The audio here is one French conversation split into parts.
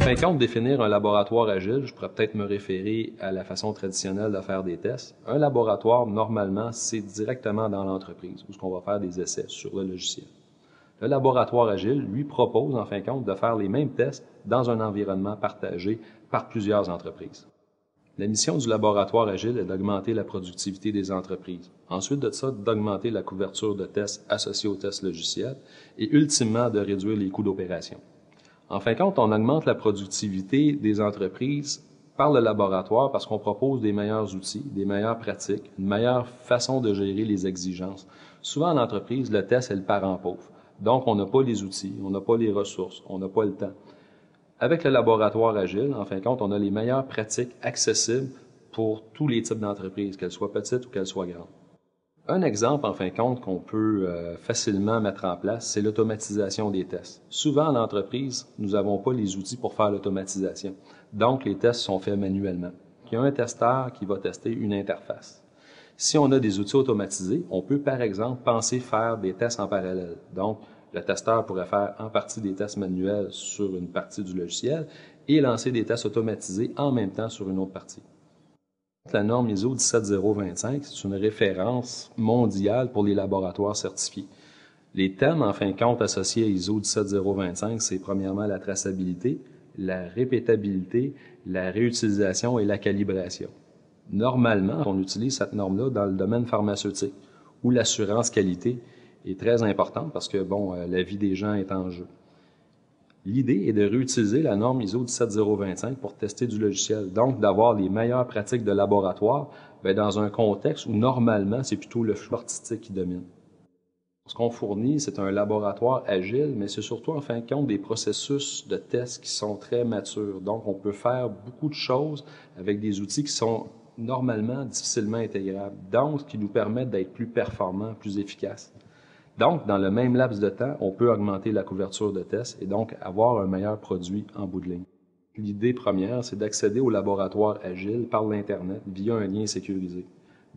fin de compte, définir un laboratoire agile, je pourrais peut-être me référer à la façon traditionnelle de faire des tests. Un laboratoire, normalement, c'est directement dans l'entreprise où on va faire des essais sur le logiciel. Le laboratoire agile, lui, propose, en fin de compte, de faire les mêmes tests dans un environnement partagé par plusieurs entreprises. La mission du laboratoire agile est d'augmenter la productivité des entreprises. Ensuite de ça, d'augmenter la couverture de tests associés aux tests logiciels et ultimement de réduire les coûts d'opération. En fin de compte, on augmente la productivité des entreprises par le laboratoire parce qu'on propose des meilleurs outils, des meilleures pratiques, une meilleure façon de gérer les exigences. Souvent, en entreprise, le test est le parent pauvre. Donc, on n'a pas les outils, on n'a pas les ressources, on n'a pas le temps. Avec le laboratoire agile, en fin de compte, on a les meilleures pratiques accessibles pour tous les types d'entreprises, qu'elles soient petites ou qu'elles soient grandes. Un exemple, en fin de compte, qu'on peut facilement mettre en place, c'est l'automatisation des tests. Souvent, en entreprise, nous n'avons pas les outils pour faire l'automatisation. Donc, les tests sont faits manuellement. Il y a un testeur qui va tester une interface. Si on a des outils automatisés, on peut, par exemple, penser faire des tests en parallèle. Donc, le testeur pourrait faire en partie des tests manuels sur une partie du logiciel et lancer des tests automatisés en même temps sur une autre partie. La norme ISO 17025, c'est une référence mondiale pour les laboratoires certifiés. Les thèmes, en fin de compte, associés à ISO 17025, c'est premièrement la traçabilité, la répétabilité, la réutilisation et la calibration. Normalement, on utilise cette norme-là dans le domaine pharmaceutique, où l'assurance qualité est très importante parce que, la vie des gens est en jeu. L'idée est de réutiliser la norme ISO 17025 pour tester du logiciel, donc d'avoir les meilleures pratiques de laboratoire dans un contexte où normalement c'est plutôt le flou artistique qui domine. Ce qu'on fournit, c'est un laboratoire agile, mais c'est surtout en fin de compte des processus de tests qui sont très matures. Donc on peut faire beaucoup de choses avec des outils qui sont normalement difficilement intégrables, donc ce qui nous permet d'être plus performants, plus efficaces. Donc, dans le même laps de temps, on peut augmenter la couverture de tests et donc avoir un meilleur produit en bout de ligne. L'idée première, c'est d'accéder au laboratoire agile par l'Internet via un lien sécurisé.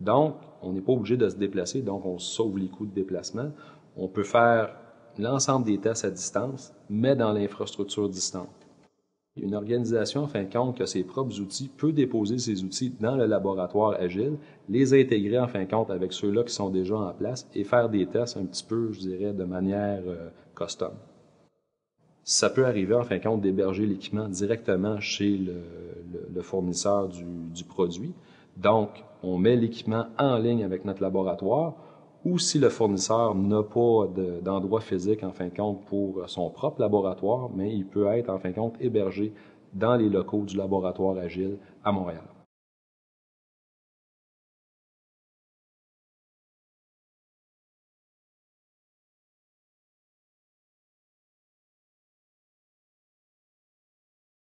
Donc, on n'est pas obligé de se déplacer, donc on sauve les coûts de déplacement. On peut faire l'ensemble des tests à distance, mais dans l'infrastructure distante. Une organisation, en fin de compte, qui a ses propres outils, peut déposer ses outils dans le laboratoire agile, les intégrer, en fin de compte, avec ceux-là qui sont déjà en place et faire des tests un petit peu, je dirais, de manière custom. Ça peut arriver, en fin de compte, d'héberger l'équipement directement chez le fournisseur du produit. Donc, on met l'équipement en ligne avec notre laboratoire, ou si le fournisseur n'a pas d'endroit physique, en fin de compte, pour son propre laboratoire, mais il peut être, en fin de compte, hébergé dans les locaux du laboratoire agile à Montréal.